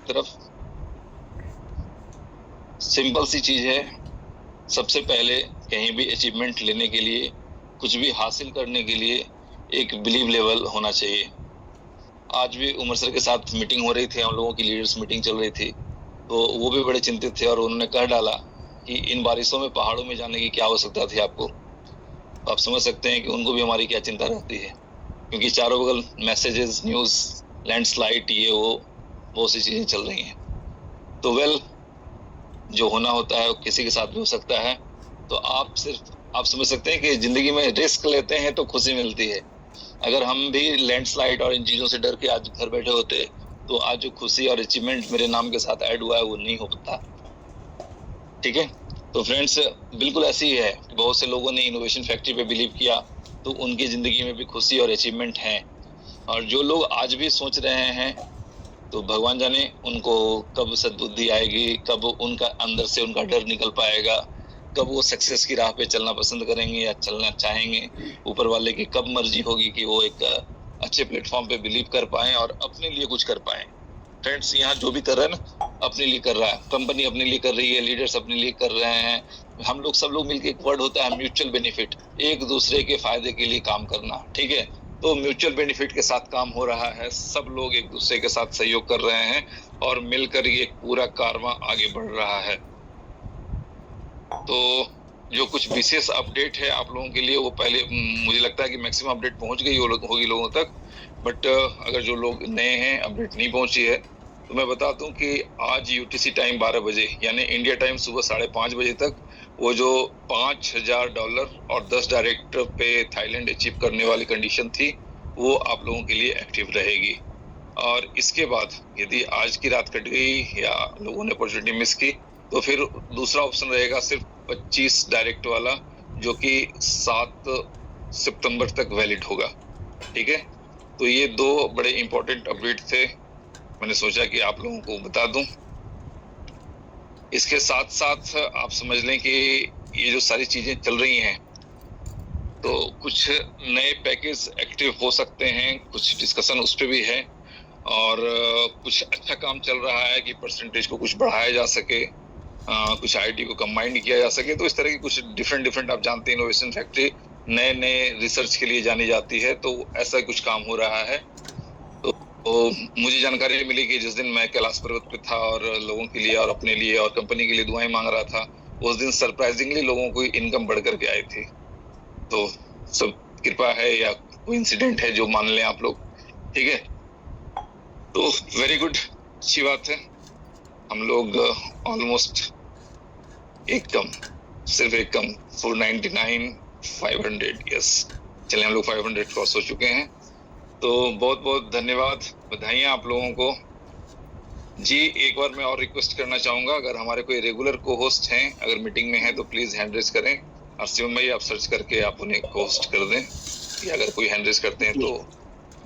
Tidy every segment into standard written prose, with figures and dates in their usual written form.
तरफ। सिंपल सी चीज है, सबसे पहले कहीं भी अचीवमेंट लेने के लिए, कुछ भी हासिल करने के लिए एक बिलीव लेवल होना चाहिए। आज भी उमर सर के साथ मीटिंग हो रही थी, हम लोगों की लीडर्स मीटिंग चल रही थी, तो वो भी बड़े चिंतित थे और उन्होंने कह डाला कि इन बारिशों में पहाड़ों में जाने की क्या आवश्यकता थी आपको। तो आप समझ सकते हैं कि उनको भी हमारी क्या चिंता रहती है, क्योंकि चारों बगल मैसेजेस, न्यूज, लैंडस्लाइड, ये वो बहुत सी चीजें चल रही हैं। तो वेल, जो होना होता है वो किसी के साथ भी हो सकता है। तो आप समझ सकते हैं कि जिंदगी में रिस्क लेते हैं तो खुशी मिलती है। अगर हम भी लैंडस्लाइड और इन चीजों से डर के आज घर बैठे होते तो आज जो खुशी और अचीवमेंट मेरे नाम के साथ ऐड हुआ है वो नहीं हो पाता। ठीक है, तो फ्रेंड्स, बिल्कुल ऐसी ही है कि बहुत से लोगों ने इनोवेशन फैक्ट्री पे बिलीव किया तो उनकी जिंदगी में भी खुशी और अचीवमेंट है। और जो लोग आज भी सोच रहे हैं तो भगवान जाने उनको कब सद्बुद्धि आएगी, कब उनका अंदर से उनका डर निकल पाएगा, कब वो सक्सेस की राह पे चलना पसंद करेंगे या चलना चाहेंगे। ऊपर वाले की कब मर्जी होगी कि वो एक अच्छे प्लेटफॉर्म पे बिलीव कर पाए और अपने लिए कुछ कर पाए। फ्रेंड्स, यहाँ जो भी कर रहा है ना, अपने लिए कर रहा है, कंपनी अपने लिए कर रही है, लीडर्स अपने लिए कर रहे हैं, हम लोग सब लोग मिलकर, एक वर्ड होता है म्यूचुअल बेनिफिट, एक दूसरे के फायदे के लिए काम करना। ठीक है, तो म्यूचुअल बेनिफिट के साथ काम हो रहा है, सब लोग एक दूसरे के साथ सहयोग कर रहे हैं और मिलकर ये पूरा कारवां आगे बढ़ रहा है। तो जो कुछ विशेष अपडेट है आप लोगों के लिए, वो पहले मुझे लगता है कि मैक्सिमम अपडेट पहुंच गई होगी लोगों तक, बट अगर जो लोग नए हैं, अपडेट नहीं पहुंची है, तो मैं बता दूं कि आज यूटीसी टाइम 12 बजे यानी इंडिया टाइम सुबह 5:30 बजे तक वो जो $5,000 और 10 डायरेक्ट पे थाईलैंड अचीव करने वाली कंडीशन थी, वो आप लोगों के लिए एक्टिव रहेगी। और इसके बाद यदि आज की रात कट गई या लोगों ने अपॉर्चुनिटी मिस की, तो फिर दूसरा ऑप्शन रहेगा सिर्फ 25 डायरेक्ट वाला, जो कि 7 सितंबर तक वैलिड होगा। ठीक है, तो ये दो बड़े इंपॉर्टेंट अपडेट थे, मैंने सोचा कि आप लोगों को बता दूं। इसके साथ साथ आप समझ लें कि ये जो सारी चीजें चल रही हैं, तो कुछ नए पैकेज एक्टिव हो सकते हैं, कुछ डिस्कशन उस पर भी है, और कुछ अच्छा काम चल रहा है कि परसेंटेज को कुछ बढ़ाया जा सके, कुछ आईटी को कंबाइन किया जा सके। तो इस तरह की कुछ डिफरेंट आप जानते हैं, इनोवेशन फैक्ट्री नए रिसर्च के लिए जानी जाती है, तो ऐसा कुछ काम हो रहा है। तो मुझे जानकारी मिली कि जिस दिन मैं कैलाश पर्वत पे था और लोगों के लिए और अपने लिए और कंपनी के लिए दुआएं मांग रहा था, उस दिन सरप्राइजिंगली लोगों की इनकम बढ़ करके आई थी। तो सब कृपा है या कोई इंसिडेंट है, जो मान लें आप लोग। ठीक है, तो वेरी गुड, अच्छी बात है। हम लोग ऑलमोस्ट सिर्फ एक कम 499 500, यस, चले हम लोग 500 क्रॉस हो चुके हैं। तो बहुत बहुत धन्यवाद, बधाइयां आप लोगों को जी। एक बार मैं और रिक्वेस्ट करना चाहूंगा, अगर हमारे कोई रेगुलर को होस्ट हैं, अगर मीटिंग में है तो प्लीज हैंड रेज करें। और शिवम भाई, आप सर्च करके आप उन्हें को होस्ट कर दें, या अगर कोई हैंड रेज करते हैं तो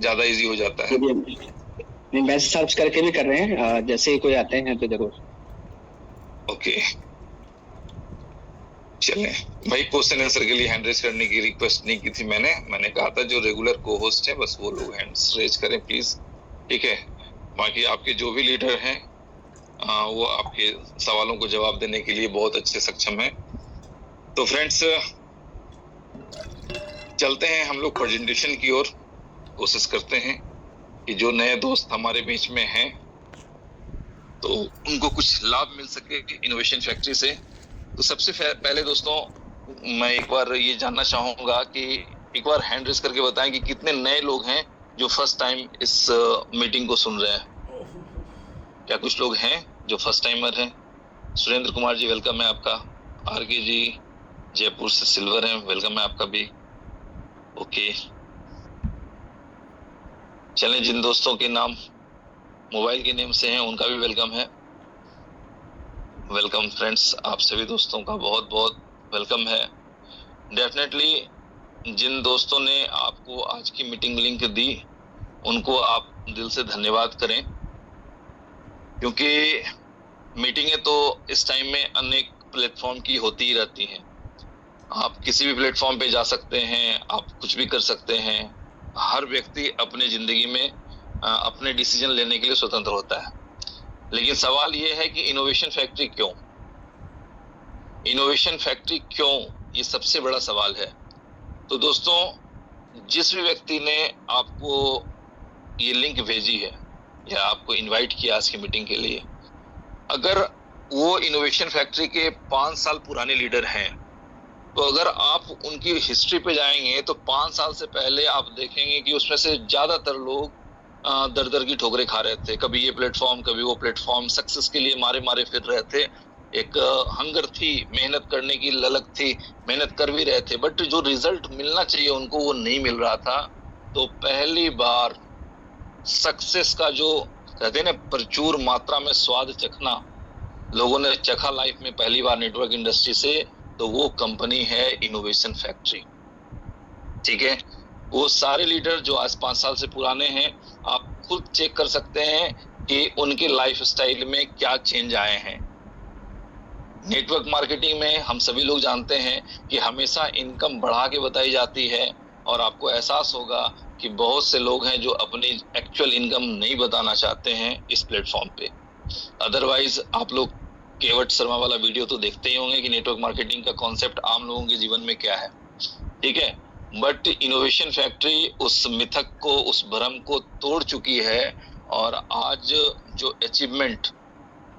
ज्यादा इजी हो जाता है। नहीं, वैसे सर्च करके भी कर रहे हैं, जैसे ही कोई आते हैं तो जरूर। ओके, चले भाई, क्वेश्चन आंसर के लिए हैंड रेज करने की रिक्वेस्ट नहीं की थी मैंने कहा था जो रेगुलर को होस्ट है बस वो लोग हैंड रेज करें प्लीज। ठीक है, बाकी आपके जो भी लीडर हैं वो आपके सवालों को जवाब देने के लिए बहुत अच्छे सक्षम हैं। तो फ्रेंड्स, चलते हैं हम लोग प्रेजेंटेशन की ओर। कोशिश करते हैं कि जो नए दोस्त हमारे बीच में हैं तो उनको कुछ लाभ मिल सके इनोवेशन फैक्ट्री से। तो सबसे पहले दोस्तों, मैं एक बार ये जानना चाहूंगा कि एक बार हैंड रेज करके बताएं कि कितने नए लोग हैं जो फर्स्ट टाइम इस मीटिंग को सुन रहे हैं। क्या कुछ लोग हैं जो फर्स्ट टाइमर हैं? सुरेंद्र कुमार जी, वेलकम है आपका। आरके जी जयपुर से सिल्वर है, वेलकम है आपका भी। ओके, चलें, जिन दोस्तों के नाम मोबाइल के नेम से हैं उनका भी वेलकम है। वेलकम फ्रेंड्स, आप सभी दोस्तों का बहुत बहुत वेलकम है। डेफिनेटली जिन दोस्तों ने आपको आज की मीटिंग लिंक दी उनको आप दिल से धन्यवाद करें, क्योंकि मीटिंगें तो इस टाइम में अनेक प्लेटफॉर्म की होती ही रहती हैं। आप किसी भी प्लेटफॉर्म पे जा सकते हैं, आप कुछ भी कर सकते हैं। हर व्यक्ति अपने जिंदगी में अपने डिसीजन लेने के लिए स्वतंत्र होता है। लेकिन सवाल ये है कि इनोवेशन फैक्ट्री क्यों? इनोवेशन फैक्ट्री क्यों, ये सबसे बड़ा सवाल है। तो दोस्तों, जिस भी व्यक्ति ने आपको ये लिंक भेजी है या आपको इनवाइट किया आज की मीटिंग के लिए, अगर वो इनोवेशन फैक्ट्री के 5 साल पुराने लीडर हैं, तो अगर आप उनकी हिस्ट्री पे जाएंगे तो 5 साल से पहले आप देखेंगे कि उसमें से ज्यादातर लोग दर दर की ठोकरें खा रहे थे। कभी ये प्लेटफॉर्म, कभी वो प्लेटफॉर्म, सक्सेस के लिए मारे मारे फिर रहे थे। एक हंगर थी, मेहनत करने की ललक थी, मेहनत कर भी रहे थे, बट जो रिजल्ट मिलना चाहिए उनको वो नहीं मिल रहा था। तो पहली बार सक्सेस का जो कहते हैं ना प्रचुर मात्रा में स्वाद चखना लोगों ने चखा लाइफ में पहली बार नेटवर्क इंडस्ट्री से, तो वो कंपनी है इनोवेशन फैक्ट्री। ठीक है, वो सारे लीडर जो आज 5 साल से पुराने हैं, आप खुद चेक कर सकते हैं कि उनके लाइफ स्टाइल में क्या चेंज आए हैं। नेटवर्क मार्केटिंग में हम सभी लोग जानते हैं कि हमेशा इनकम बढ़ा के बताई जाती है, और आपको एहसास होगा कि बहुत से लोग हैं जो अपनी एक्चुअल इनकम नहीं बताना चाहते हैं इस प्लेटफॉर्म पे। अदरवाइज आप लोग केवट शर्मा वाला वीडियो तो देखते ही होंगे कि नेटवर्क मार्केटिंग का कॉन्सेप्ट आम लोगों के जीवन में क्या है। ठीक है, बट इनोवेशन फैक्ट्री उस मिथक को, उस भ्रम को तोड़ चुकी है, और आज जो अचीवमेंट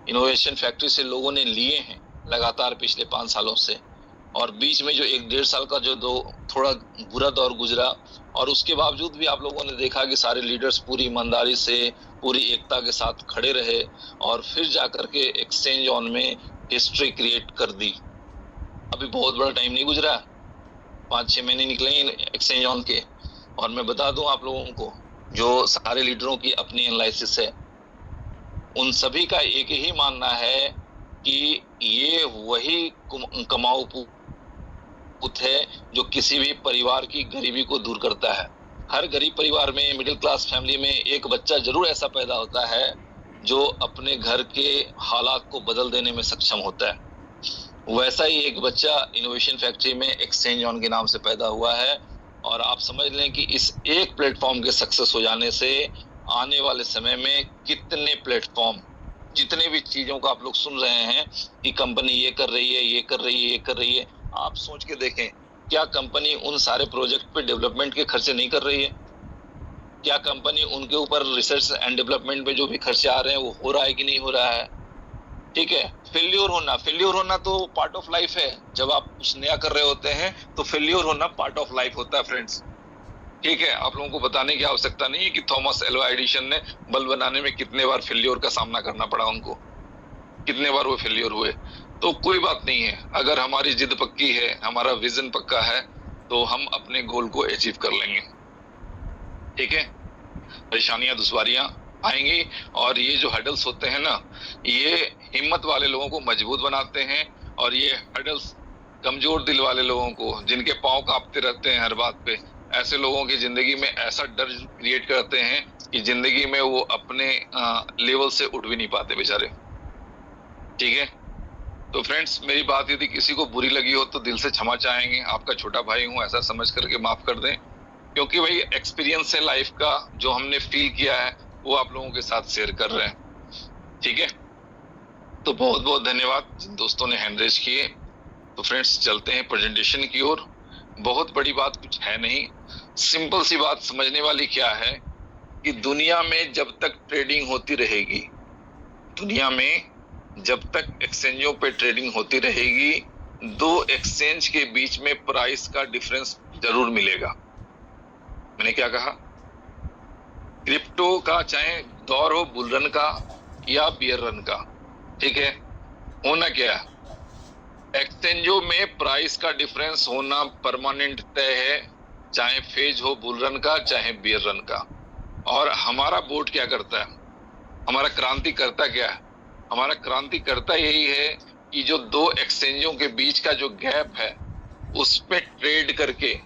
इनोवेशन फैक्ट्री से लोगों ने लिए हैं लगातार पिछले 5 सालों से, और बीच में जो 1-1.5 साल का जो थोड़ा बुरा दौर गुजरा, और उसके बावजूद भी आप लोगों ने देखा कि सारे लीडर्स पूरी ईमानदारी से, पूरी एकता के साथ खड़े रहे, और फिर जाकर के एक्सचेंज ऑन में हिस्ट्री क्रिएट कर दी। अभी बहुत बड़ा टाइम नहीं गुजरा, 5-6 महीने निकले एक्सचेंज ऑन के, और मैं बता दूं आप लोगों को, जो सारे लीडरों की अपनी एनालिसिस है, उन सभी का एक ही मानना है कि ये वही कमाऊ पूत है जो किसी भी परिवार की गरीबी को दूर करता है। हर गरीब परिवार में, मिडिल क्लास फैमिली में एक बच्चा जरूर ऐसा पैदा होता है जो अपने घर के हालात को बदल देने में सक्षम होता है। वैसा ही एक बच्चा इनोवेशन फैक्ट्री में एक्सचेंज ऑन के नाम से पैदा हुआ है, और आप समझ लें कि इस एक प्लेटफॉर्म के सक्सेस हो जाने से आने वाले समय में कितने प्लेटफॉर्म, जितने भी चीजों का आप लोग सुन रहे हैं कि कंपनी ये कर रही है, ये कर रही है, ये कर रही है, आप सोच के देखें, क्या कंपनी उन सारे प्रोजेक्ट पे डेवलपमेंट के खर्चे नहीं कर रही है? क्या कंपनी उनके ऊपर रिसर्च एंड डेवलपमेंट पे जो भी खर्चे आ रहे हैं वो हो रहा है कि नहीं हो रहा है? ठीक है, फेल्योर होना तो पार्ट ऑफ लाइफ है। जब आप कुछ नया कर रहे होते हैं तो फेल्योर होना पार्ट ऑफ लाइफ होता है फ्रेंड्स। ठीक है, आप लोगों को बताने की आवश्यकता नहीं है कि थॉमस एल्वा एडिसन ने बल्ब बनाने में कितने बार फेल्योर का सामना करना पड़ा उनको, कितने बार वो फेल्योर हुए। तो कोई बात नहीं है, अगर हमारी जिद पक्की है, हमारा विजन पक्का है, तो हम अपने गोल को अचीव कर लेंगे। ठीक है, परेशानियां, दुश्वारियां आएंगी, और ये जो हर्डल्स होते हैं ना, ये हिम्मत वाले लोगों को मजबूत बनाते हैं, और ये हर्डल्स कमजोर दिल वाले लोगों को, जिनके पांव कांपते रहते हैं हर बात पे, ऐसे लोगों की जिंदगी में ऐसा डर क्रिएट करते हैं कि जिंदगी में वो अपने लेवल से उठ भी नहीं पाते बेचारे। ठीक है, तो फ्रेंड्स, मेरी बात यदि किसी को बुरी लगी हो तो दिल से क्षमा चाहेंगे। आपका छोटा भाई हूं, ऐसा समझ करके माफ कर दें, क्योंकि भाई एक्सपीरियंस है लाइफ का, जो हमने फील किया है वो आप लोगों के साथ शेयर कर रहे हैं। ठीक है, तो बहुत बहुत धन्यवाद जिन दोस्तों ने हैंड रेज किए। तो फ्रेंड्स, चलते हैं प्रेजेंटेशन की ओर। बहुत बड़ी बात कुछ है नहीं, सिंपल सी बात समझने वाली क्या है कि दुनिया में जब तक ट्रेडिंग होती रहेगी, दुनिया में जब तक एक्सचेंजों पे ट्रेडिंग होती रहेगी, दो एक्सचेंज के बीच में प्राइस का डिफरेंस जरूर मिलेगा। मैंने क्या कहा? क्रिप्टो का चाहे दौर हो बुल रन का या बियर रन का, ठीक है, होना क्या है, एक्सचेंजों में प्राइस का डिफरेंस होना परमानेंट तय है, चाहे फेज हो बुल रन का चाहे बियर रन का। और हमारा बोर्ड क्या करता है, हमारा क्रांति करता क्या है? हमारा क्रांति करता यही है कि जो दो एक्सचेंजों के बीच का जो गैप है उस पे ट्रेड करके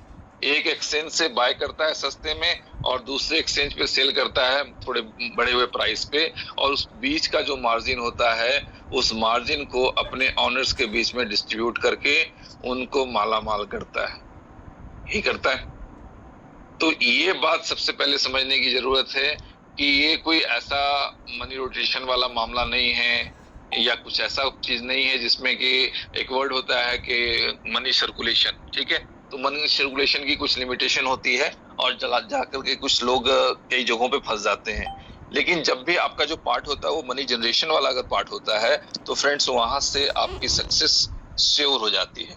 एक एक्सचेंज से बाय करता है सस्ते में, और दूसरे एक्सचेंज पे सेल करता है थोड़े बढ़े हुए प्राइस पे, और उस बीच का जो मार्जिन होता है उस मार्जिन को अपने ऑनर्स के बीच में डिस्ट्रीब्यूट करके उनको मालामाल करता है, ही करता है। तो ये बात सबसे पहले समझने की जरूरत है कि ये कोई ऐसा मनी रोटेशन वाला मामला नहीं है या कुछ ऐसा चीज नहीं है जिसमें कि एक वर्ड होता है कि मनी सर्कुलेशन, ठीक है। तो मनी सर्कुलेशन की कुछ लिमिटेशन होती है और जाकर के कुछ लोग कई जगहों पे फंस जाते हैं। लेकिन जब भी आपका जो पार्ट होता है वो मनी जनरेशन वाला अगर पार्ट होता है तो फ्रेंड्स वहां से आपकी सक्सेस श्योर हो जाती है,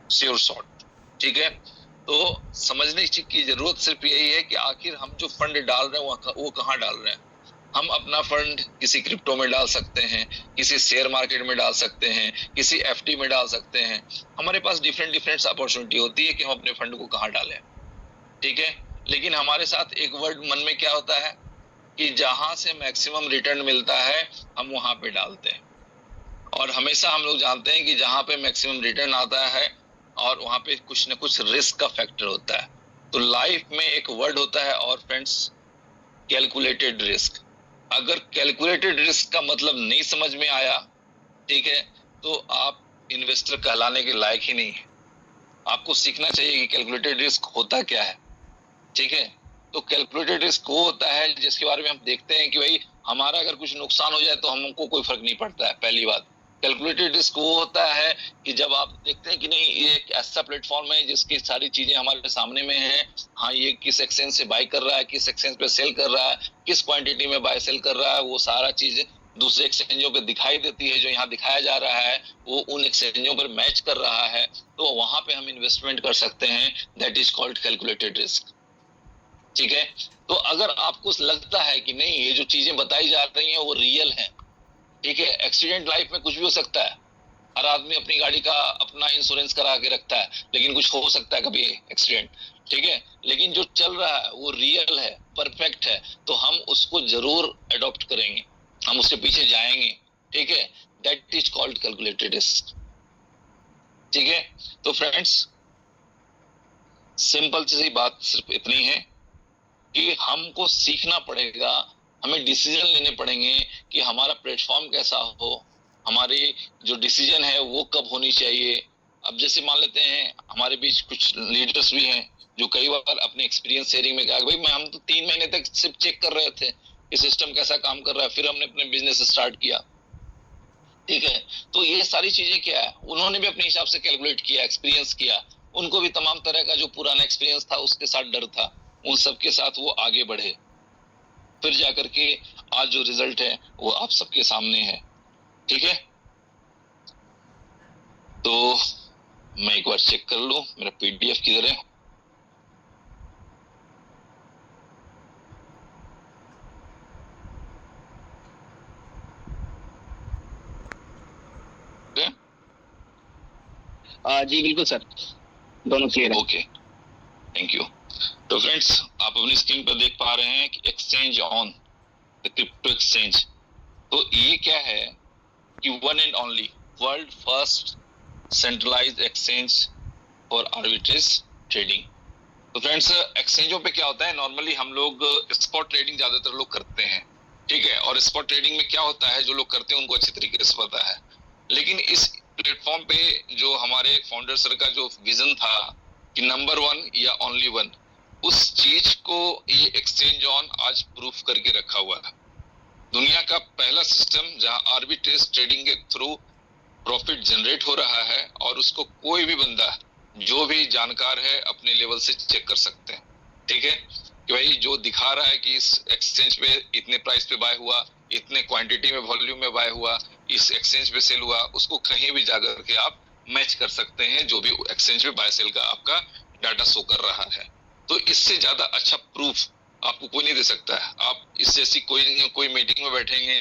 श्योर शॉट, ठीक है। तो समझने की जरूरत सिर्फ यही है कि आखिर हम जो फंड डाल रहे हैं वो कहाँ डाल रहे हैं। हम अपना फंड किसी क्रिप्टो में डाल सकते हैं, किसी शेयर मार्केट में डाल सकते हैं, किसी एफडी में डाल सकते हैं। हमारे पास डिफरेंट डिफरेंट अपॉर्चुनिटी होती है कि हम अपने फंड को कहाँ डालें, ठीक है। लेकिन हमारे साथ एक वर्ड मन में क्या होता है कि जहां से मैक्सिमम रिटर्न मिलता है हम वहां पे डालते हैं। और हमेशा हम लोग जानते हैं कि जहां पे मैक्सिमम रिटर्न आता है और वहां पे कुछ ना कुछ रिस्क का फैक्टर होता है। तो लाइफ में एक वर्ड होता है और फ्रेंड्स, कैलकुलेटेड रिस्क। अगर कैलकुलेटेड रिस्क का मतलब नहीं समझ में आया, ठीक है, तो आप इन्वेस्टर कहलाने के लायक ही नहीं है। आपको सीखना चाहिए कि कैलकुलेटेड रिस्क होता क्या है, ठीक है। तो कैलकुलेटेड रिस्क वो होता है जिसके बारे में हम देखते हैं कि भाई हमारा अगर कुछ नुकसान हो जाए तो हमको कोई फर्क नहीं पड़ता है। पहली बात, कैलकुलेटेड रिस्क वो होता है कि जब आप देखते हैं कि नहीं ये एक ऐसा प्लेटफॉर्म है जिसकी सारी चीजें हमारे सामने में है। हाँ, ये किस एक्सचेंज से बाय कर रहा है, किस एक्सचेंज पे सेल कर रहा है, किस क्वांटिटी में बाय सेल कर रहा है, वो सारा चीज दूसरे एक्सचेंजों पे दिखाई देती है। जो यहाँ दिखाया जा रहा है वो उन एक्सचेंजों पर मैच कर रहा है, तो वहां पे हम इन्वेस्टमेंट कर सकते हैं। That is called calculated risk, ठीक है। तो अगर आपको लगता है कि नहीं ये जो चीजें बताई जा रही हैं वो रियल हैं, ठीक है, एक्सीडेंट लाइफ में कुछ भी हो सकता है। हर आदमी अपनी गाड़ी का अपना इंश्योरेंस करा के रखता है, लेकिन कुछ हो सकता है कभी एक्सीडेंट, ठीक है। लेकिन जो चल रहा है वो रियल है, परफेक्ट है, तो हम उसको जरूर अडॉप्ट करेंगे, हम उसके पीछे जाएंगे, ठीक है। That is called calculated risk, ठीक है। तो फ्रेंड्स, सिंपल सी बात सिर्फ इतनी है कि हमको सीखना पड़ेगा, हमें डिसीजन लेने पड़ेंगे कि हमारा प्लेटफॉर्म कैसा हो, हमारी जो डिसीजन है वो कब होनी चाहिए। अब जैसे मान लेते हैं हमारे बीच कुछ लीडर्स भी हैं जो कई बार अपने एक्सपीरियंस शेयरिंग में कहा भाई हम तो 3 महीने तक सिर्फ चेक कर रहे थे कि सिस्टम कैसा काम कर रहा है, फिर हमने अपने बिजनेस स्टार्ट किया, ठीक है। तो ये सारी चीजें क्या है, उन्होंने भी अपने हिसाब से कैलकुलेट किया, एक्सपीरियंस किया, उनको भी तमाम तरह का जो पुराना एक्सपीरियंस था उसके साथ डर था, उन सब के साथ वो आगे बढ़े, फिर जाकर के आज जो रिजल्ट है वो आप सबके सामने है, ठीक है। तो मैं एक बार चेक कर लूं मेरा पीडीएफ किधर है। जी बिल्कुल सर, दोनों क्लियर है। Okay, thank you. तो फ्रेंड्स, आप अपनी स्क्रीन पर देख पा रहे हैं कि exchange on the crypto exchange. तो ये क्या है कि one and only world first centralised exchange for arbitrage trading. तो फ्रेंड्स, एक्सचेंजों पे क्या होता है, नॉर्मली हम लोग स्पॉट ट्रेडिंग ज्यादातर लोग करते हैं, ठीक है। और स्पॉट ट्रेडिंग में क्या होता है, जो लोग करते हैं उनको अच्छी तरीके से पता है। लेकिन इस प्लेटफॉर्म पे जो हमारे फाउंडर सर का जो विजन था कि नंबर 1 या ओनली 1, उस चीज को ये एक्सचेंज ऑन आज प्रूफ करके रखा हुआ है। दुनिया का पहला सिस्टम जहां आर्बिट्रेज ट्रेडिंग के थ्रू प्रॉफिट जनरेट हो रहा है और उसको कोई भी बंदा जो भी जानकार है अपने लेवल से चेक कर सकते हैं, ठीक है। कि भाई जो दिखा रहा है कि इस एक्सचेंज पे इतने प्राइस पे बाय हुआ, इतने क्वांटिटी में वॉल्यूम में बाय हुआ, इस एक्सचेंज पे सेल हुआ, उसको कहीं भी जाकर के आप मैच कर सकते हैं जो भी एक्सचेंज पे बाय सेल का आपका डाटा शो कर रहा है। तो इससे ज्यादा अच्छा प्रूफ आपको कोई नहीं दे सकता है। आप इस जैसी कोई मीटिंग में बैठेंगे,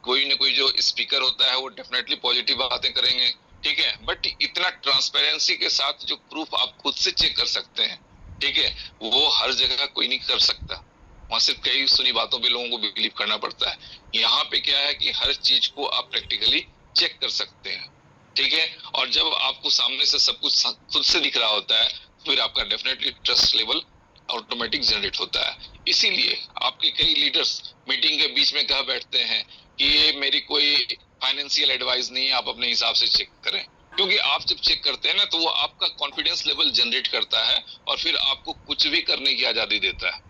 कोई ना कोई जो स्पीकर होता है वो डेफिनेटली पॉजिटिव बातें करेंगे, ठीक है। बट इतना ट्रांसपेरेंसी के साथ जो प्रूफ आप खुद से चेक कर सकते हैं, ठीक है, वो हर जगह कोई नहीं कर सकता। वहां सिर्फ कई सुनी बातों पे लोगों को बिलीव करना पड़ता है। यहाँ पे क्या है कि हर चीज को आप प्रैक्टिकली चेक कर सकते हैं, ठीक है। और जब आपको सामने से सब कुछ खुद से दिख रहा होता है फिर आपका definitely trust level automatic generate होता है। इसीलिए आपके कई लीडर्स मीटिंग के बीच में कह बैठते हैं कि ये मेरी कोई फाइनेंशियल एडवाइस नहीं है, आप अपने हिसाब से चेक करें। क्योंकि आप जब चेक करते हैं ना तो वो आपका कॉन्फिडेंस लेवल जनरेट करता है और फिर आपको कुछ भी करने की आजादी देता है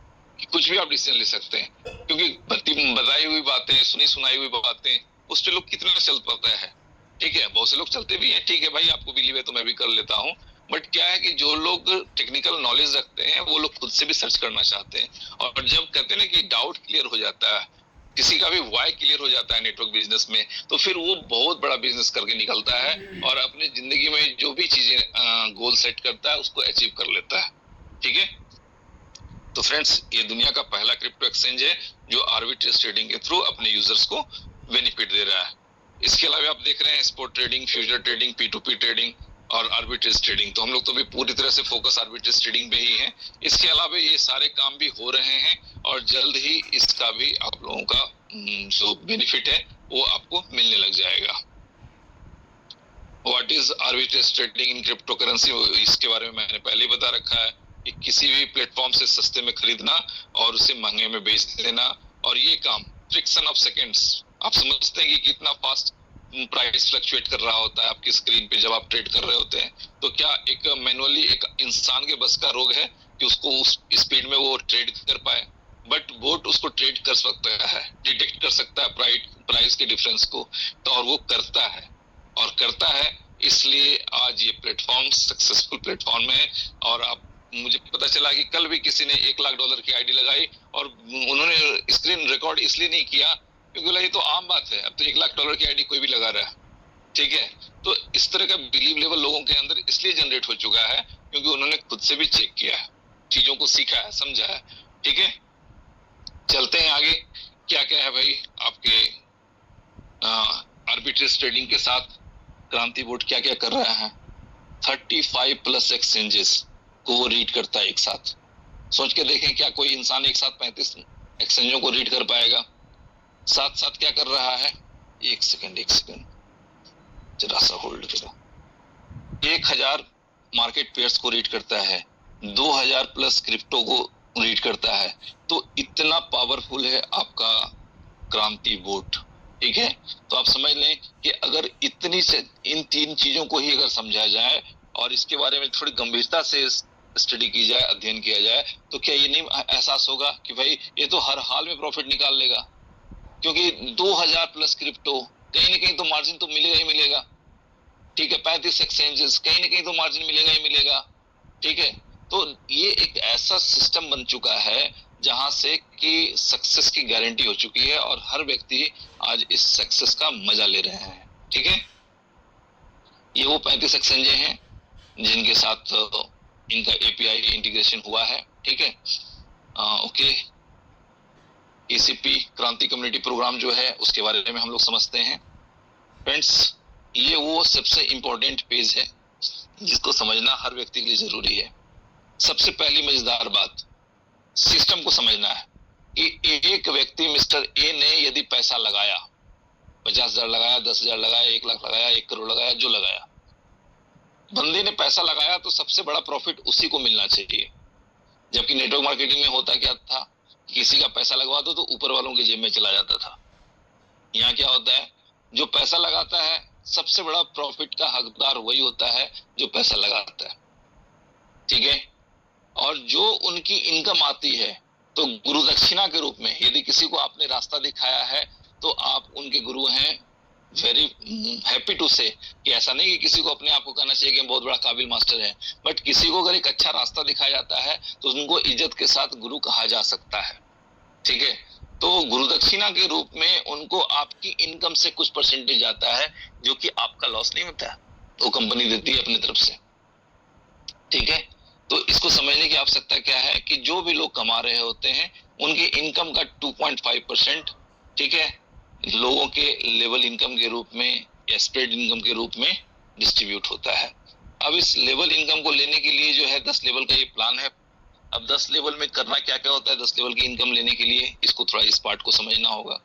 कि कुछ भी आप डिसीजन ले सकते हैं, क्योंकि बताई हुई बातें, सुनी सुनाई हुई बातें, उस पे लोग कितना चल पाता है। ठीक है, बहुत से लोग चलते भी हैं, ठीक है भाई, आपको बिलीव है तो मैं भी कर लेता हूँ, बट क्या है कि जो लोग टेक्निकल नॉलेज रखते हैं वो लोग खुद से भी सर्च करना चाहते हैं, और जब कहते हैं ना कि डाउट क्लियर हो जाता है, किसी का भी वाई क्लियर हो जाता है नेटवर्क बिजनेस में, तो फिर वो बहुत बड़ा बिजनेस करके निकलता है और अपनी जिंदगी में जो भी चीजें गोल सेट करता है उसको अचीव कर लेता है। ठीक है, तो फ्रेंड्स, ये दुनिया का पहला क्रिप्टो एक्सचेंज है जो आर्बिट्रेज ट्रेडिंग के थ्रू अपने यूजर्स को बेनिफिट दे रहा है। इसके अलावा आप देख रहे हैं spot trading, future trading, P2P trading और आर्बिट्रेज ट्रेडिंग। तो हम लोग तो भी पूरी तरह से फोकस आर्बिट्रेज ट्रेडिंग पे ही है। इसके अलावा ये सारे काम भी हो रहे हैं और जल्द ही इसका भी आप लोगों का जो बेनिफिट है वो आपको मिलने लग जाएगा। What is arbitrage trading in crypto currency, इसके बारे में मैंने पहले ही बता रखा है कि किसी भी प्लेटफॉर्म से सस्ते में खरीदना और उसे महंगे में बेच देना, और ये काम फ्रिक्शन ऑफ सेकेंड्स। आप समझते हैं कि कितना फास्ट प्राइस फ्लक्चुएट कर रहा होता है आपकी स्क्रीन पे जब आप ट्रेड कर रहे होते हैं। तो क्या एक मैनुअली एक इंसान के बस का रोग है कि उसको उस स्पीड में वो ट्रेड कर पाए, बट बोट उसको ट्रेड कर सकता है, डिटेक्ट कर सकता है प्राइस के डिफरेंस को, तो और वो करता है और करता है। इसलिए आज ये प्लेटफॉर्म सक्सेसफुल प्लेटफॉर्म है। और आप, मुझे पता चला कि कल भी किसी ने $1 लाख की आईडी लगाई और उन्होंने स्क्रीन रिकॉर्ड इसलिए नहीं किया क्योंकि ये तो आम बात है, अब तो $1 लाख की आईडी कोई भी लगा रहा है। ठीक है, तो इस तरह का बिलीव लेवल लोगों के अंदर इसलिए जनरेट हो चुका है क्योंकि उन्होंने खुद से भी चेक किया है, चीजों को सीखा है, समझा है। ठीक है, चलते हैं आगे। क्या क्या है भाई आपके आर्बिट्रेज ट्रेडिंग के साथ क्रांति बोर्ड क्या क्या कर रहा है। 35+ एक्सचेंजेस को वो रीड करता है एक साथ। सोच के देखें, क्या कोई इंसान एक साथ 35 एक्सचेंजों को रीड कर पाएगा। साथ साथ क्या कर रहा है, एक सेकंड जरा सा होल्ड करो। 1000 मार्केट पेयर्स को रीड करता है, 2000+ क्रिप्टो को रीड करता है। तो इतना पावरफुल है आपका क्रांति बोट। ठीक है, तो आप समझ लें कि अगर इतनी से इन 3 चीजों को ही अगर समझा जाए और इसके बारे में थोड़ी गंभीरता से स्टडी की जाए, अध्ययन किया जाए, तो क्या ये नहीं एहसास होगा कि भाई ये तो हर हाल में प्रॉफिट निकाल लेगा, क्योंकि 2000+ क्रिप्टो, कहीं ना कहीं तो मार्जिन तो मिलेगा ही मिलेगा। ठीक है, 35 एक्सचेंजेस, कहीं ना कहीं तो मार्जिन मिलेगा ही मिलेगा। ठीक है, तो ये एक ऐसा सिस्टम बन चुका है जहां से कि सक्सेस की गारंटी हो चुकी है और हर व्यक्ति आज इस सक्सेस का मजा ले रहे हैं। ठीक है, ये वो 35 एक्सचेंजेस हैं जिनके साथ इनका API इंटीग्रेशन हुआ है। ठीक है, ओके, ACP क्रांति कम्युनिटी प्रोग्राम जो है उसके बारे में हम लोग समझते हैं। फ्रेंड्स, ये वो सबसे इंपॉर्टेंट पेज है जिसको समझना हर व्यक्ति के लिए जरूरी है। सबसे पहली मजेदार बात, सिस्टम को समझना है कि एक व्यक्ति मिस्टर ए ने यदि पैसा लगाया, 50,000 लगाया, 10,000 लगाया, 1 लाख लगाया, 1 करोड़ लगाया, जो लगाया, बंदे ने पैसा लगाया तो सबसे बड़ा प्रॉफिट उसी को मिलना चाहिए। जबकि नेटवर्क मार्केटिंग में होता क्या था, किसी का पैसा लगवा दो तो ऊपर वालों के जेब में चला जाता था। यहाँ क्या होता है, जो पैसा लगाता है सबसे बड़ा प्रॉफिट का हकदार वही होता है जो पैसा लगाता है। ठीक है, और जो उनकी इनकम आती है तो गुरु दक्षिणा के रूप में, यदि किसी को आपने रास्ता दिखाया है तो आप उनके गुरु हैं। वेरी हैप्पी टू से कि ऐसा नहीं कि किसी को अपने आप को कहना चाहिए कि बहुत बड़ा काबिल मास्टर है, बट किसी को अगर एक अच्छा रास्ता दिखाया जाता है तो उनको इज्जत के साथ गुरु कहा जा सकता है। ठीक है, तो गुरु दक्षिणा के रूप में उनको आपकी इनकम से कुछ परसेंटेज आता है जो कि आपका लॉस नहीं होता है, वो कंपनी देती है अपनी तरफ से। ठीक है, तो इसको समझने की आवश्यकता क्या है कि जो भी लोग कमा रहे होते हैं उनकी इनकम का 2.5%, ठीक है, लोगों के लेवल इनकम के रूप में या स्प्रेड इनकम के रूप में डिस्ट्रीब्यूट होता है। अब इस लेवल इनकम को लेने के लिए जो है 10 लेवल का ये प्लान है। अब 10 लेवल में करना क्या क्या होता है 10 लेवल की इनकम लेने के लिए, इसको थोड़ा इस पार्ट को समझना होगा।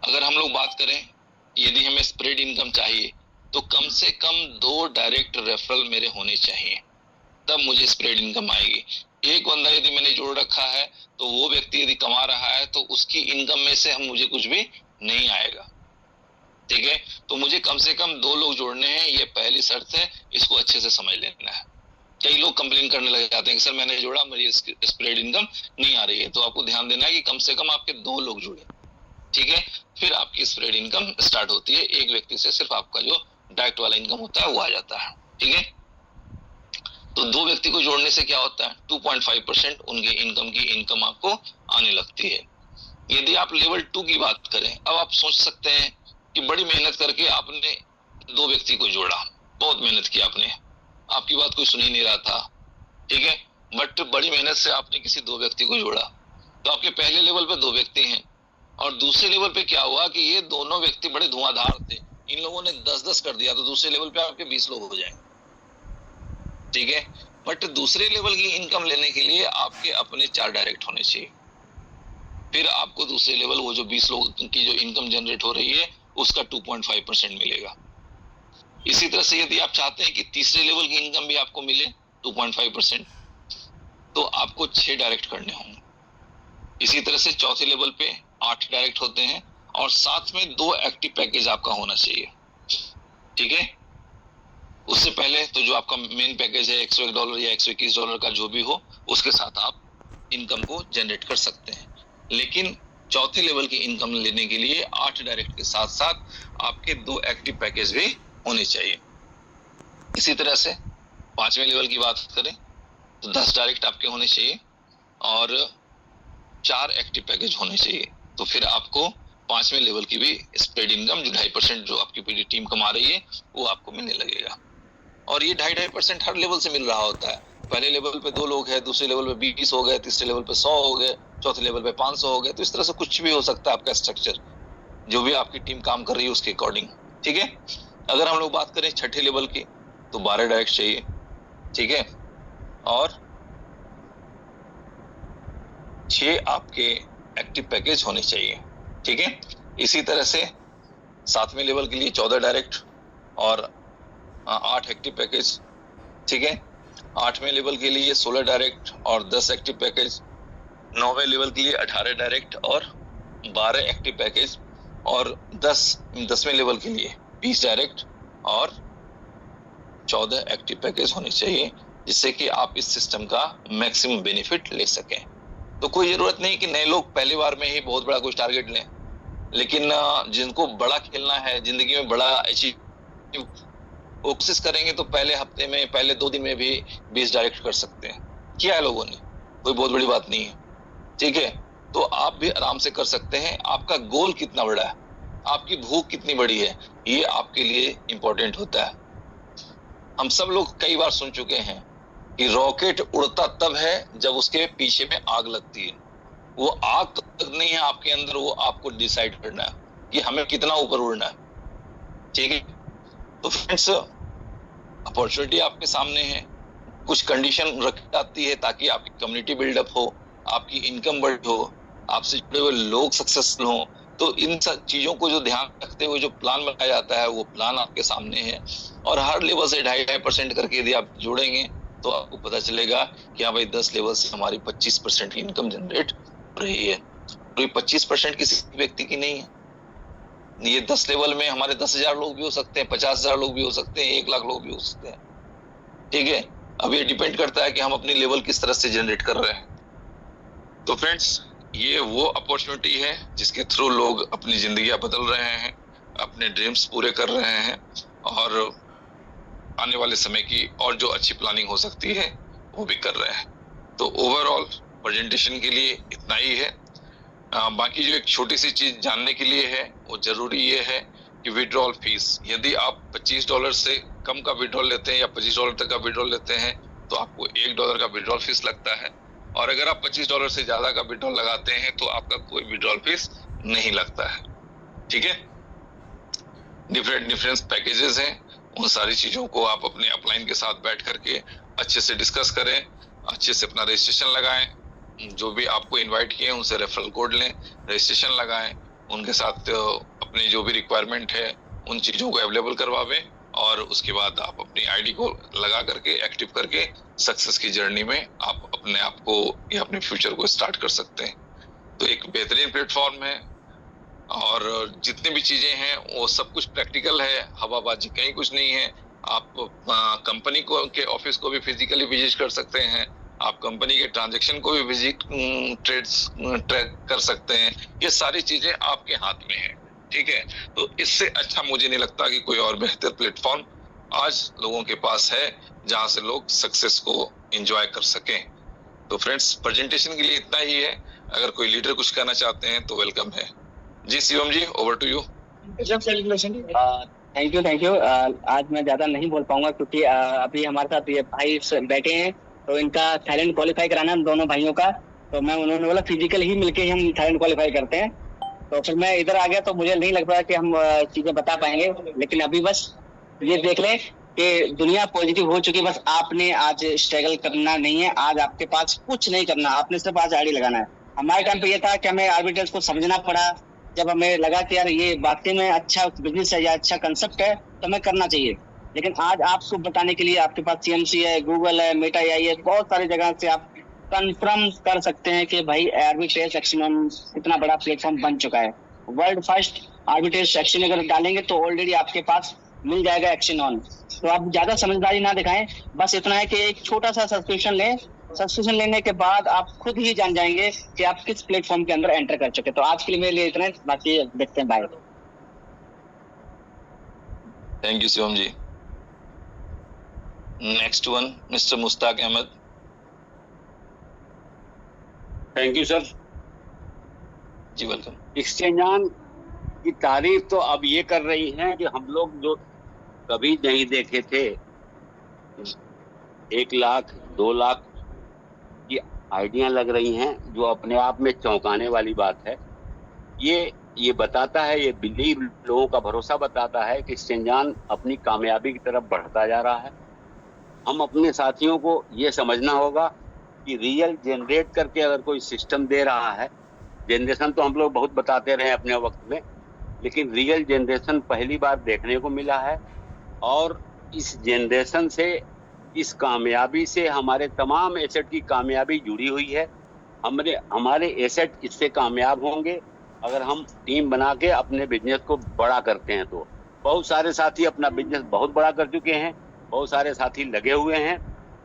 अगर हम लोग बात करें, यदि हमें स्प्रेड इनकम चाहिए तो कम से कम 2 डायरेक्ट रेफरल मेरे होने चाहिए, तब मुझे स्प्रेड इनकम आएगी। एक बंदा यदि मैंने जोड़ रखा है तो वो व्यक्ति यदि कमा रहा है तो उसकी इनकम में से मुझे कुछ भी नहीं आएगा। ठीक है, तो मुझे कम से कम 2 लोग जोड़ने हैं, ये पहली शर्त है, इसको अच्छे से समझ लेना है। कई लोग कंप्लेन करने लग जाते हैं कि सर मैंने जोड़ा, मुझे स्प्रेड इनकम नहीं आ रही है। तो आपको ध्यान देना है कि कम से कम आपके 2 लोग जुड़े, ठीक है, फिर आपकी स्प्रेड इनकम स्टार्ट होती है। एक व्यक्ति से सिर्फ आपका जो डायरेक्ट वाला इनकम होता है वो आ जाता है, ठीक है। तो 2 व्यक्ति को जोड़ने से क्या होता है, 2.5% उनके इनकम की इनकम आपको आने लगती है। यदि आप लेवल 2 की बात करें, अब आप सोच सकते हैं कि बड़ी मेहनत करके आपने 2 व्यक्ति को जोड़ा, बहुत मेहनत की आपने, आपकी बात कोई सुन ही नहीं रहा था, ठीक है, बट बड़ी मेहनत से आपने किसी 2 व्यक्ति को जोड़ा। तो आपके पहले लेवल पे 2 व्यक्ति हैं और दूसरे लेवल पे क्या हुआ कि ये दोनों व्यक्ति बड़े धुआंधार थे, इन लोगों ने 10-10 कर दिया, तो दूसरे लेवल पे आपके 20 लोग हो जाएंगे, ठीक है। बट दूसरे लेवल की इनकम लेने के लिए आपके अपने 4 डायरेक्ट होने चाहिए, फिर आपको दूसरे लेवल वो जो 20 लोग की जो इनकम जनरेट हो रही है उसका 2.5% मिलेगा। इसी तरह से यदि आप चाहते हैं कि तीसरे लेवल की इनकम भी आपको मिले 2.5%, तो आपको 6 डायरेक्ट करने होंगे। इसी तरह से चौथे लेवल पे 8 डायरेक्ट होते हैं और साथ में 2 एक्टिव पैकेज आपका होना चाहिए, ठीक है। उससे पहले तो जो आपका मेन पैकेज है $101 या $121 का जो भी हो, उसके साथ आप इनकम को जनरेट कर सकते हैं। लेकिन चौथे लेवल की इनकम लेने के लिए 8 डायरेक्ट के साथ साथ आपके 2 एक्टिव पैकेज भी होने चाहिए। इसी तरह से 5वें लेवल की बात करें तो 10 डायरेक्ट आपके होने चाहिए और 4 एक्टिव पैकेज होने चाहिए। तो फिर आपको 5वें लेवल की भी स्प्रेड इनकम जो 2.5% जो आपकी पीडी टीम कमा रही है वो आपको मिलने लगेगा। और ये 2.5% हर लेवल से मिल रहा होता है। पहले लेवल पे 2 लोग हैं, दूसरे लेवल पे 20 हो गए, तीसरे लेवल पे 100 हो गए, चौथे लेवल पे 500 हो गए। तो इस तरह से कुछ भी हो सकता है आपका स्ट्रक्चर, जो भी आपकी टीम काम कर रही है उसके अकॉर्डिंग, ठीक है। अगर हम लोग बात करें छठे लेवल की तो 12 डायरेक्ट चाहिए, ठीक है, और 6 आपके एक्टिव पैकेज होने चाहिए, ठीक है। इसी तरह से 7वें लेवल के लिए 14 डायरेक्ट और 8 एक्टिव पैकेज, ठीक है। 8वें लेवल के लिए 16 डायरेक्ट और 10 एक्टिव पैकेज। 9वें लेवल के लिए 18 डायरेक्ट और 12 एक्टिव पैकेज और 10वें लेवल के लिए 20 डायरेक्ट और 14 एक्टिव पैकेज होने चाहिए, जिससे कि आप इस सिस्टम का मैक्सिमम बेनिफिट ले सकें। तो कोई जरूरत नहीं कि नए लोग पहली बार में ही बहुत बड़ा कुछ टारगेट लें, लेकिन जिनको बड़ा खेलना है, जिंदगी में बड़ा अचीव कोशिश करेंगे तो पहले हफ्ते में, पहले 2 दिन में भी 20 डायरेक्ट कर सकते हैं। किया है लोगों ने, कोई बहुत बड़ी बात नहीं है, ठीक है। तो आप भी आराम से कर सकते हैं। आपका गोल कितना बड़ा है, आपकी भूख कितनी बड़ी है, ये आपके लिए इंपॉर्टेंट होता है। हम सब लोग कई बार सुन चुके हैं कि रॉकेट उड़ता तब है जब उसके पीछे में आग लगती है। वो आग तक नहीं है आपके अंदर, वो आपको डिसाइड करना है कि हमें कितना ऊपर उड़ना है, ठीक है। तो फ्रेंड्स, अपॉर्चुनिटी आपके सामने है, कुछ कंडीशन रखी जाती है ताकि आपकी कम्युनिटी बिल्डअप हो, आपकी इनकम बढ़ी हो, आपसे जुड़े हुए लोग सक्सेसफुल हो। तो इन सब चीजों को जो ध्यान रखते हुए जो प्लान बनाया जाता है वो प्लान आपके सामने है। और हर लेवल से 2.5% करके यदि आप जोड़ेंगे तो आपको पता चलेगा कि हाँ भाई 10 लेवल से हमारी 25% की इनकम जनरेट हो रही है। तो ये 25% किसी व्यक्ति की नहीं है, ये 10 लेवल में हमारे 10,000 लोग भी हो सकते हैं, 50,000 लोग भी हो सकते हैं, 1 लाख लोग भी हो सकते हैं, ठीक है। अब ये डिपेंड करता है कि हम अपनी लेवल किस तरह से जनरेट कर रहे हैं। तो फ्रेंड्स, ये वो अपॉर्चुनिटी है जिसके थ्रू लोग अपनी जिंदगी बदल रहे हैं, अपने ड्रीम्स पूरे कर रहे हैं और आने वाले समय की और जो अच्छी प्लानिंग हो सकती है वो भी कर रहे हैं। तो ओवरऑल प्रेजेंटेशन के लिए इतना ही है। बाकी जो एक छोटी सी चीज जानने के लिए है वो जरूरी ये है कि विड्रॉल फीस, यदि आप $25 से कम का विड्रॉल लेते हैं या $25 तक का विड्रॉल लेते हैं तो आपको $1 का विड्रॉल फीस लगता है, और अगर आप $25 से ज्यादा का विड्रॉल लगाते हैं तो आपका कोई विड्रॉल फीस नहीं लगता है, ठीक है। डिफरेंट पैकेजेस हैं, उन सारी चीजों को आप अपने अपलाइन के साथ बैठ करके अच्छे से डिस्कस करें, अच्छे से अपना रजिस्ट्रेशन लगाएं, जो भी आपको इनवाइट किए उनसे रेफरल कोड लें, रजिस्ट्रेशन लगाएं, उनके साथ अपने जो भी रिक्वायरमेंट है उन चीजों को अवेलेबल करवावें और उसके बाद आप अपनी आईडी को लगा करके एक्टिव करके सक्सेस की जर्नी में आप अपने आप को या अपने फ्यूचर को स्टार्ट कर सकते हैं। तो एक बेहतरीन प्लेटफॉर्म है और जितनी भी चीजें हैं वो सब कुछ प्रैक्टिकल है, हवाबाजी कहीं कुछ नहीं है। आप कंपनी को के ऑफिस को भी फिजिकली विजिट कर सकते हैं, आप कंपनी के ट्रांजैक्शन को भी विजिट ट्रेड्स ट्रैक कर सकते हैं। ये सारी चीजें आपके हाथ में है, ठीक है। तो इससे अच्छा मुझे नहीं लगता कि कोई और बेहतर प्लेटफॉर्म आज लोगों के पास है जहां से लोग सक्सेस को एंजॉय कर सकें। तो फ्रेंड्स, प्रेजेंटेशन के लिए इतना ही है। अगर कोई लीडर कुछ कहना चाहते हैं तो वेलकम है। जी Shivam ji, over to you. Thank you. आज मैं ज्यादा नहीं बोल पाऊंगा क्योंकि अभी हमारे साथ ये भाई बैठे हैं, तो इनका थाईलैंड क्वालिफाई कराना है दोनों भाइयों का। तो मैं उन्होंने बोला फिजिकल ही मिलके ही हम थाईलैंड क्वालिफाई करते हैं। तो फिर मैं इधर आ गया, तो मुझे नहीं लग रहा कि हम चीजें बता पाएंगे। लेकिन अभी बस ये देख लें कि दुनिया पॉजिटिव हो चुकी है। बस आपने आज स्ट्रगल करना नहीं है, आज आपके पास कुछ नहीं करना, आपने सिर्फ आज आईडी लगाना है। हमारे टाइम पे ये था कि हमें आर्बिट्रेज को समझना पड़ा। जब हमें लगा कि यार ये वाकई में अच्छा बिजनेस है या अच्छा कंसेप्ट है तो हमें करना चाहिए। लेकिन आज आपको बताने के लिए आपके पास सीएमसी है, गूगल है, मेटा एआई है, बहुत सारी जगह से आप कंफर्म कर सकते हैं कि भाई आर्बिट्रेज एक्शन इतना बड़ा प्लेटफॉर्म बन चुका है। वर्ल्ड फर्स्ट आर्बिट्रेज एक्शन अगर डालेंगे तो ऑलरेडी आपके पास मिल जाएगा एक्शन ऑन। तो आप ज्यादा समझदारी ना दिखाएं, बस इतना है कि एक छोटा सा सब्सक्रिप्शन लें। सब्सक्रिप्शन लेने के बाद आप खुद ही जान जाएंगे कि आप किस प्लेटफॉर्म के अंदर एंटर कर चुके। तो आज के लिए मेरे लिए इतना है, बाकी देखते हैं। Bye. Thank you Shivam ji. Next one mister Mushtaq Ahmad. Thank you sir ji, welcome. एक्सचेंजान की तारीफ तो अब ये कर रही हैं कि हम लोग जो कभी नहीं देखे थे, 1 लाख 2 लाख की आइडिया लग रही हैं, जो अपने आप में चौंकाने वाली बात है। ये बताता है, ये बिलीव लोगों का भरोसा बताता है कि एक्सचेंजान अपनी कामयाबी की तरफ बढ़ता जा रहा है। हम अपने साथियों को ये समझना होगा कि रियल जनरेट करके अगर कोई सिस्टम दे रहा है, जनरेशन तो हम लोग बहुत बताते रहे अपने वक्त में, लेकिन रियल जनरेशन पहली बार देखने को मिला है। और इस जनरेशन से, इस कामयाबी से हमारे तमाम एसेट की कामयाबी जुड़ी हुई है। हमारे एसेट इससे कामयाब होंगे अगर हम टीम बना के अपने बिजनेस को बड़ा करते हैं। तो बहुत सारे साथी अपना बिजनेस बहुत बड़ा कर चुके हैं, बहुत सारे साथी लगे हुए हैं,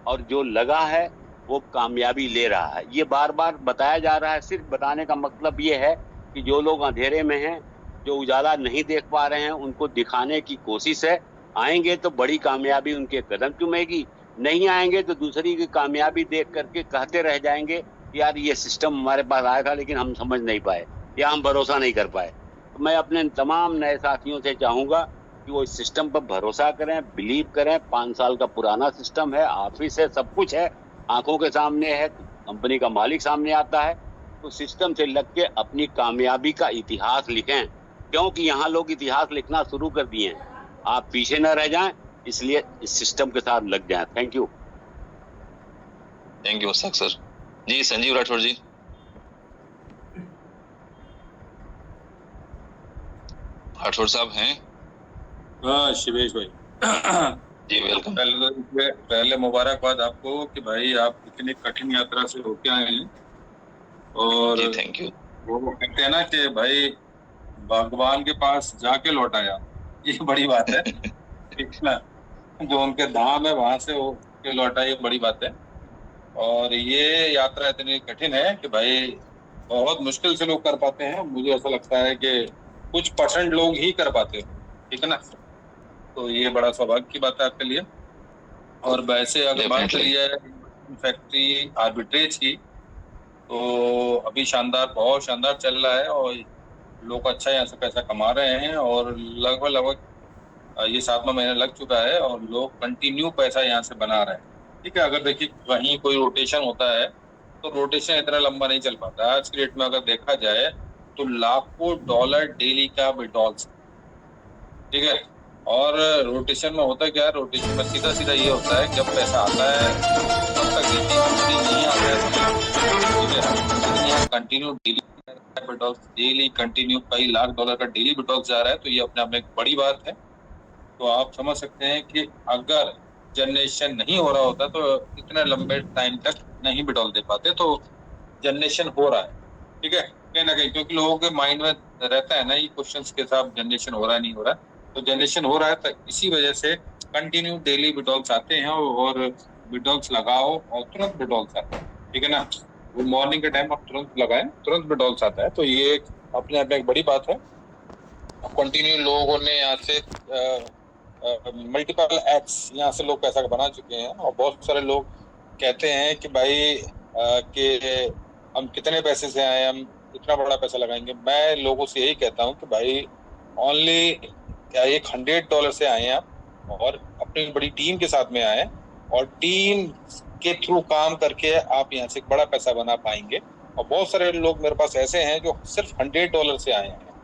और जो लगा है वो कामयाबी ले रहा है। ये बार बार बताया जा रहा है। सिर्फ बताने का मतलब ये है कि जो लोग अंधेरे में हैं, जो उजाला नहीं देख पा रहे हैं, उनको दिखाने की कोशिश है। आएंगे तो बड़ी कामयाबी उनके कदम चूमेगी, नहीं आएंगे तो दूसरी की कामयाबी देख करके कहते रह जाएंगे यार ये सिस्टम हमारे पास आया था लेकिन हम समझ नहीं पाए या हम भरोसा नहीं कर पाए। तो मैं अपने तमाम नए साथियों से चाहूँगा कि वो इस सिस्टम पर भरोसा करें, बिलीव करें। 5 साल का पुराना सिस्टम है, ऑफिस है, सब कुछ है, आंखों के सामने है, कंपनी का मालिक सामने आता है। तो सिस्टम से लग के अपनी कामयाबी का इतिहास लिखें, क्योंकि यहाँ लोग इतिहास लिखना शुरू कर दिए हैं। आप पीछे न रह जाएं, इसलिए इस सिस्टम के साथ लग जाएं। Thank you Mushtaq sir. जी संजीव राठौर जी। राठौर साहब हैं? हाँ शिवेश भाई। जी वेलकम। पहले मुबारकबाद आपको कि भाई आप इतनी कठिन यात्रा से होके आए हैं। और जी थैंक यू। वो कहते हैं ना कि भाई भगवान के पास जाके लौट आया, ये बड़ी बात है। ठीक है ना, जो उनके धाम है वहां से वो के लौट आए, ये बड़ी बात है। और ये यात्रा इतनी कठिन है कि भाई बहुत मुश्किल से लोग कर पाते हैं। मुझे ऐसा लगता है कि कुछ % लोग ही कर पाते हैं, ठीक है ना। तो ये बड़ा सौभाग्य की बात है आपके लिए। और वैसे अगर बात करी जाए फैक्ट्री आर्बिट्रेज की, तो अभी शानदार, बहुत शानदार चल रहा है और लोग अच्छा यहाँ से पैसा कमा रहे हैं। और लगभग ये 7वां महीना लग चुका है और लोग कंटिन्यू पैसा यहाँ से बना रहे हैं। ठीक है, अगर देखिए कहीं कोई रोटेशन होता है तो रोटेशन इतना लंबा नहीं चल पाता। आज की डेट में अगर देखा जाए तो लाखों डॉलर डेली का विड्रॉल्स, ठीक है। और रोटेशन में होता क्या है, रोटेशन में सीधा सीधा ये होता है जब पैसा आता है तब तक कंपनी नहीं आता है, ठीक है। कंटिन्यू डेली कंटिन्यू कई लाख डॉलर का डेली विड्रॉल्स जा रहा है, तो ये अपने आप में एक बड़ी बात है। तो आप समझ सकते हैं कि अगर जनरेशन नहीं हो रहा होता तो इतने लंबे टाइम तक नहीं विड्रॉल दे पाते। तो जनरेशन हो रहा है, ठीक है, कहीं ना कहीं, क्योंकि लोगों के माइंड में रहता है ना ये क्वेश्चंस के साथ, जनरेशन हो रहा है नहीं हो रहा है। तो जनरेशन हो रहा है, तो इसी वजह से कंटिन्यू डेली विड्रॉल्स आते हैं और विड्रॉल्स लगाओ और तुरंत विड्रॉल्स आते हैं, ठीक है ना। वो मॉर्निंग के टाइम आप तुरंत लगाएं, तुरंत विड्रॉल्स आता है, तो ये एक अपने आप में एक बड़ी बात है। कंटिन्यू लोगों ने यहाँ से मल्टीपल एक्स यहाँ से लोग पैसा बना चुके हैं और बहुत सारे लोग कहते हैं कि भाई कि हम कितने पैसे से आए, हम इतना बड़ा पैसा लगाएंगे। मैं लोगों से यही कहता हूँ कि भाई ओनली एक $100 से आए आप और अपनी बड़ी टीम के साथ में आए और टीम के थ्रू काम करके आप यहाँ से एक बड़ा पैसा बना पाएंगे। और बहुत सारे लोग मेरे पास ऐसे हैं जो सिर्फ $100 से आए हैं,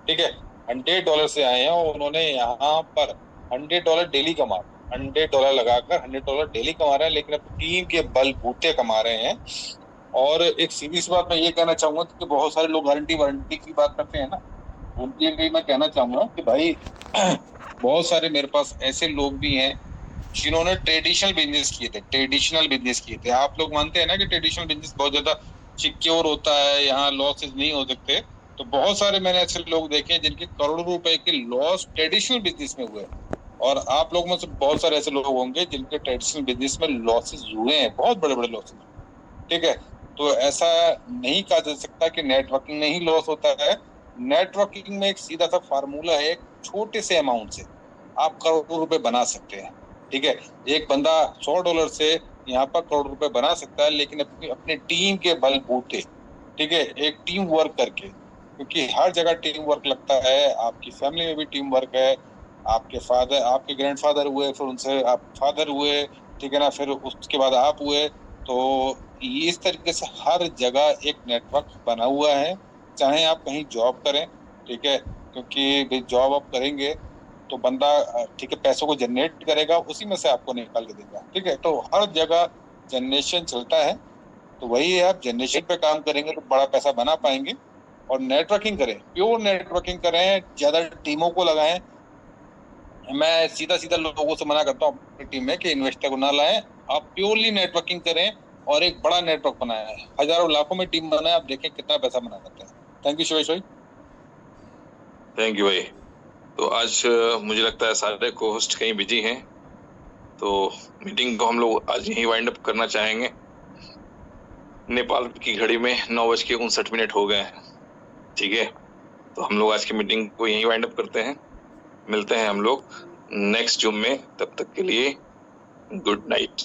ठीक है, $100 से आए हैं और उन्होंने यहाँ पर $100 डेली कमा, $100 लगाकर $100 डेली कमा रहे हैं, लेकिन अपनी टीम के बलबूते कमा रहे हैं। और एक सीधी सी बात मैं ये कहना चाहूंगा कि बहुत सारे लोग गारंटी वारंटी की बात करते हैं ना, उनके लिए मैं कहना चाहूंगा कि भाई बहुत सारे मेरे पास ऐसे लोग भी हैं जिन्होंने ट्रेडिशनल बिजनेस किए थे। आप लोग मानते हैं ना कि ट्रेडिशनल बिजनेस बहुत ज्यादा सिक्योर होता है, यहाँ लॉसेस नहीं हो सकते। तो बहुत सारे मैंने ऐसे लोग देखे हैं जिनके करोड़ों रुपए के लॉस ट्रेडिशनल बिजनेस में हुए। और आप लोग में से बहुत सारे ऐसे लोग होंगे जिनके ट्रेडिशनल बिजनेस में लॉसेस हुए हैं, बहुत बड़े बड़े लॉसेस, ठीक है। तो ऐसा नहीं कहा जा सकता कि नेटवर्किंग में ही लॉस होता है। नेटवर्किंग में एक सीधा सा फार्मूला है, एक छोटे से अमाउंट से आप करोड़ों रुपए बना सकते हैं, ठीक है। एक बंदा $100 से यहाँ पर करोड़ रुपए बना सकता है, लेकिन अपने टीम के बलबूते, ठीक है, एक टीम वर्क करके, क्योंकि हर जगह टीम वर्क लगता है। आपकी फैमिली में भी टीम वर्क है, आपके फादर, आपके ग्रैंडफादर हुए, फिर उनसे आप फादर हुए, ठीक है ना, फिर उसके बाद आप हुए। तो इस तरीके से हर जगह एक नेटवर्क बना हुआ है, चाहे आप कहीं जॉब करें, ठीक है, क्योंकि जॉब आप करेंगे तो बंदा, ठीक है, पैसों को जनरेट करेगा, उसी में से आपको निकाल के देगा, ठीक है। तो हर जगह जनरेशन चलता है, तो वही है, आप जनरेशन पे काम करेंगे तो बड़ा पैसा बना पाएंगे। और नेटवर्किंग करें, प्योर नेटवर्किंग करें, ज्यादा टीमों को लगाएं। मैं सीधा सीधा लोगों से मना करता हूँ अपनी टीम में कि इन्वेस्टर को ना लाएं, आप प्योरली नेटवर्किंग करें और एक बड़ा नेटवर्क बनाया है, हजारों लाखों में टीम बनाए, आप देखें कितना पैसा बना सकते हैं। थैंक यू शिवेश भाई। थैंक यू भाई। तो आज मुझे लगता है सारे को होस्ट कहीं बिजी हैं, तो मीटिंग को हम लोग आज यहीं वाइंड अप करना चाहेंगे। नेपाल की घड़ी में 9:59 हो गए हैं, ठीक है। तो हम लोग आज की मीटिंग को यहीं वाइंड अप करते हैं। मिलते हैं हम लोग नेक्स्ट जूम में, तब तक के लिए गुड नाइट।